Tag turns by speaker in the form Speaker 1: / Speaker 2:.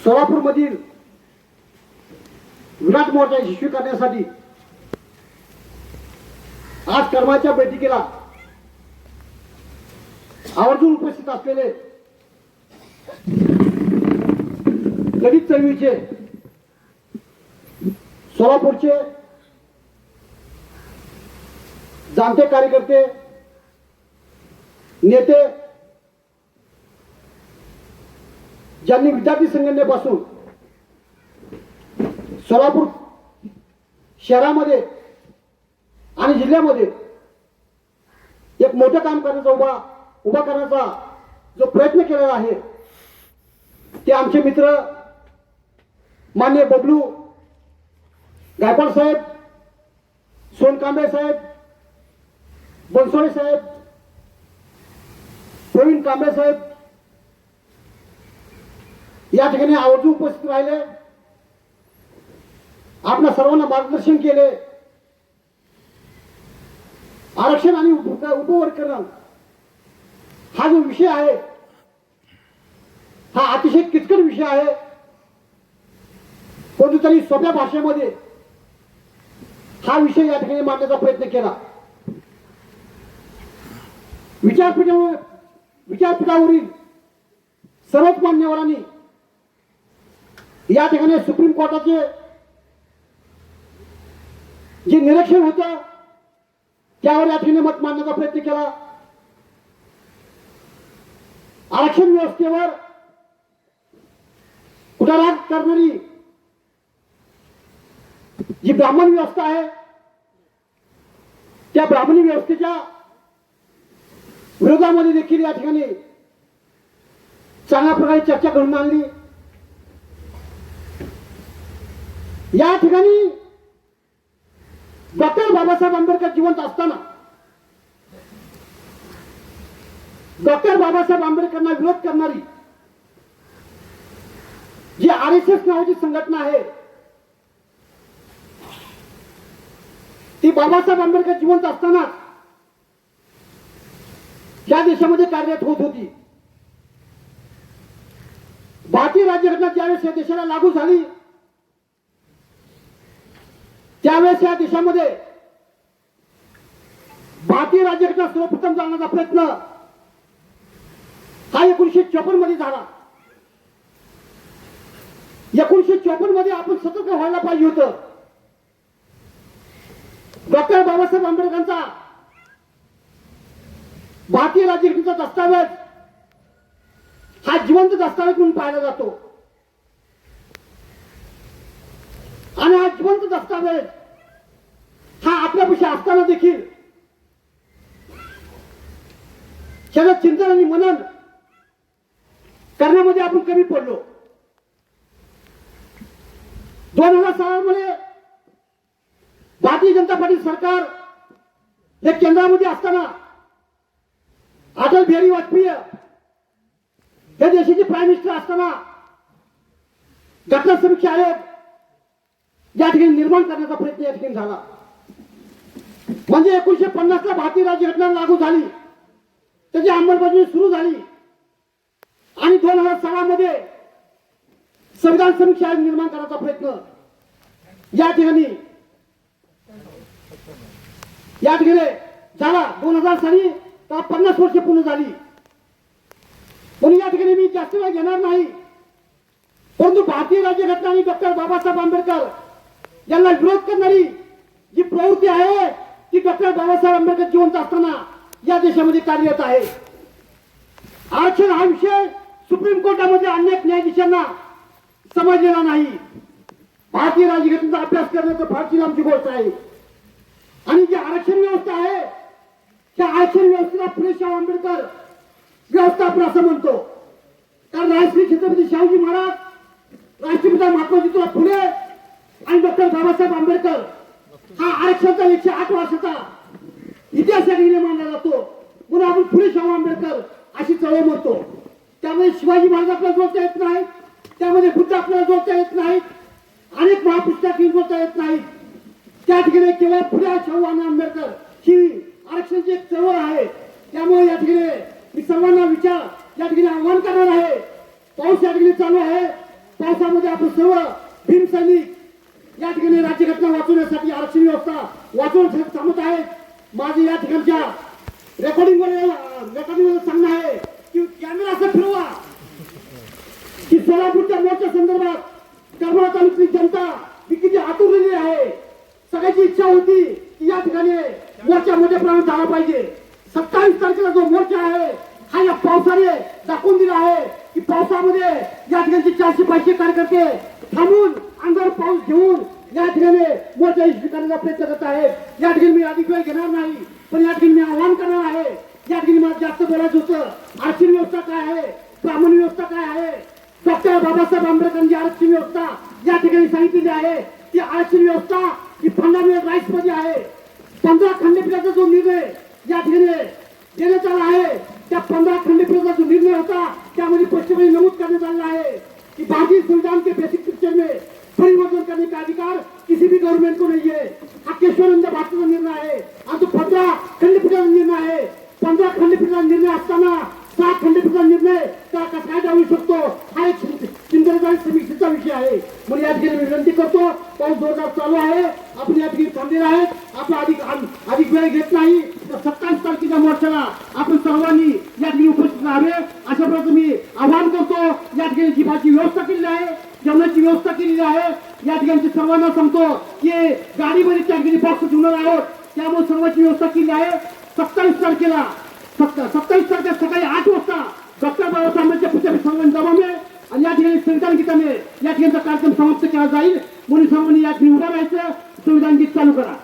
Speaker 1: सोलापूर मधील विराट मोर्चा यशस्वी करण्यासाठी आज कर्माच्या बैठकीला आवर्जून उपस्थित असलेले दलित चळवळीचे सोलापूरचे जाणते कार्यकर्ते नेते ज्यांनी विद्यार्थी संघटनेपासून सोलापूर शहरामध्ये आणि जिल्ह्यामध्ये एक मोठं काम करण्याचा उभा करण्याचा जो प्रयत्न केलेला आहे ते आमचे मित्र माननीय बबलू गायकवाड साहेब, सोनकांबळे साहेब, बनसोडे साहेब, प्रवीण कांबळे साहेब या ठिकाणी आवर्जून उपस्थित राहिले, आपल्या सर्वांना मार्गदर्शन केले. आरक्षण आणि उपवर्गीकरण हा जो विषय आहे हा अतिशय किचकट विषय आहे. परंतु तरी सोप्या भाषेमध्ये हा विषय या ठिकाणी मांडण्याचा प्रयत्न केला. विचारपीठावरील सर्वच मान्यवरांनी या ठिकाणी सुप्रीम कोर्टाचे जे निरीक्षण होतं त्यावर या ठिकाणी मत मांडण्याचा प्रयत्न केला. आरक्षण व्यवस्थेवर कुठाराग करणारी जी ब्राह्मण व्यवस्था आहे त्या ब्राह्मणी व्यवस्थेच्या विरोधामध्ये देखील या ठिकाणी चांगल्या प्रकारे चर्चा घडून आणली. या ठिकाणी डॉक्टर बाबासाहेब आंबेडकर जिवंत असताना डॉक्टर बाबासाहेब आंबेडकरांना विरोध करणारी जी RSS नावाची संघटना आहे ती बाबासाहेब आंबेडकर जिवंत असतानाच या देशामध्ये कार्यरत होत होती. भारतीय राज्यघटना ज्यावेळेस या देशाला लागू झाली त्यावेळेस या देशामध्ये भारतीय राज्यघटना सर्वप्रथम जाणण्याचा प्रयत्न हा 1954 मध्ये झाला. 1954 मध्ये आपण सतर्क व्हायला पाहिजे होतं. डॉक्टर बाबासाहेब आंबेडकरांचा भारतीय राज्यघटनेचा दस्तावेज हा जिवंत दस्तावेज म्हणून पाहिला जातो आणि हा जिवंत दस्तावेज हा आपल्यापाशी असताना देखील त्याचं चिंतन आणि मनन करण्यामध्ये आपण कमी पडलो. 2007 मध्ये भारतीय जनता पार्टी सरकार हे केंद्रामध्ये असताना अटल बिहारी वाजपेयी हे देशाचे प्राईम मिनिस्टर असताना घटना समीक्षा आयोग या ठिकाणी निर्माण करण्याचा प्रयत्न या ठिकाणी झाला. म्हणजे 1950 ला भारतीय राज्यघटना लागू झाली, त्याची अंमलबजावणी सुरू झाली आणि 2016 मध्ये संविधान समीक्षा आयोग निर्माण करण्याचा प्रयत्न या ठिकाणी झाला. 2000 साली 50 वर्ष पूर्ण झाली. म्हणून या ठिकाणी मी जास्त वेळ घेणार नाही. परंतु भारतीय राज्यघटना आणि डॉक्टर बाबासाहेब आंबेडकर यांना विरोध करणारी जी प्रवृत्ती आहे ती डॉक्टर बाबासाहेब आंबेडकर जिवंत असताना या देशामध्ये कार्यरत आहे. आरक्षण हा विषय सुप्रीम कोर्टामध्ये अनेक न्यायाधीशांना समजलेला नाही. भारतीय राज्यघटनेचा अभ्यास करण्याचं फारशी लांबची गोष्ट आहे. आणि जी आरक्षण व्यवस्था आहे त्या आरक्षण व्यवस्थेला फुले शाहू आंबेडकर व्यवस्था आपण असं म्हणतो. कारण राजश्री छत्रपती शाहूजी महाराज, राष्ट्रपिता महात्मा ज्योतिराव फुले आणि डॉक्टर बाबासाहेब आंबेडकर हा आरक्षणाचा 108 वर्षाचा इतिहास या ठिकाणी मानला जातो. म्हणून आपण फुले शाहू आंबेडकर अशी चळवळ म्हणतो. त्यामध्ये शिवाजी महाराज आपल्याला जोडता येत नाही, त्यामध्ये बुद्ध आपल्याला जोडता येत नाहीत, अनेक महापुरुषांना जोडता येत नाहीत. त्या ठिकाणी केवळ फुले शाहू आणि आंबेडकर ही आरक्षणाची एक चळवळ आहे. त्यामुळे या ठिकाणी मी सर्वांना या ठिकाणी आव्हान करणार आहे. पाऊस या ठिकाणी चालू आहे. पावसामध्ये आपण सर्व भीम सैनिक या ठिकाणी राज्यघटना वाचवण्यासाठी आरक्षण व्यवस्था वाचवण्यासाठी थांबत आहेत. माझे या ठिकाणच्या रेकॉर्डिंग सांगणं आहे की कॅमेरा असं फिरवा की सोलापूरच्या मोर्चा संदर्भात करमाळा तालुक्यातली जनता ही किती आतुरलेली आहे. सगळ्याची इच्छा होती की या ठिकाणी मोर्चा मोठ्या प्रमाणात झाला पाहिजे. 27 तारखेला जो मोर्चा आहे हा या पावसाने दाखवून दिला आहे की पावसामध्ये या ठिकाणचे 400-500 कार्यकर्ते थांबून अंगावर पाऊस घेऊन या ठिकाणी मोर्चा यशस्वी करण्याचा प्रयत्न करत आहेत. या ठिकाणी मी अधिक वेळ घेणार नाही, पण या ठिकाणी मी आवाहन करणार आहे. या ठिकाणी मला जास्त बोलायचं होतं. आरक्षण व्यवस्था काय आहे, ब्राह्मण व्यवस्था काय आहे, डॉक्टर बाबासाहेब आंबेडकरांची आरक्षण व्यवस्था या ठिकाणी सांगितलेली आहे. ती आरक्षण व्यवस्था ही फंडामेंटल राईट्स मध्ये आहे. 15 खंडपीठाचा जो निर्णय या ठिकाणी देण्यात आला आहे, त्या 15 खंडपीठाचा जो निर्णय होता त्यामध्ये स्पष्टपणे नमूद करण्यात आलेला आहे कि भारतीय संविधान के बेसिक पिक्चर में परिवर्तन करने का अधिकार किसी भी गवर्नमेंट को नहीं है. हा केशवानंद भारतीचा निर्णय आहे आणि तो 15 खंडपीठाचा निर्णय आहे. 15 खंडपीठाचा निर्णय असताना 6 खंडपीठाचा निर्णय कसा काय जाऊ शकतो हा एक चिंतनाचा समीक्षेचा विषय आहे. म्हणून या ठिकाणी मी विनंती करतो. पाऊस जोरदार चालू आहे. आपण या ठिकाणी थांबलेला आहे. आपण अधिक वेळ घेत नाही. 27 तारखेच्या मोर्चाला आपण सर्वांनी या ठिकाणी उपस्थित राहावे अशा प्रकारे मी आवाहन करतो. या ठिकाणी जीवाची व्यवस्था केलेली आहे, जेवणाची व्यवस्था केलेली आहे. या ठिकाणी सर्वांना सांगतो की गाडीमध्ये त्या ठिकाणी बॉक्स ठेवणार आहोत, त्यामुळे सर्वांची व्यवस्था केली आहे. 27 तारखेला सकाळी 8 वाजता डॉक्टर बाबासाहेब आंबेडकर पुतळ्यावर सर्वांनी जमावे आणि या ठिकाणी संविधान गीताने या ठिकाणचा कार्यक्रम समाप्त केला जाईल. म्हणून सर्वांनी या ठिकाणी उभा राहायचं. संविधान गीत चालू करा.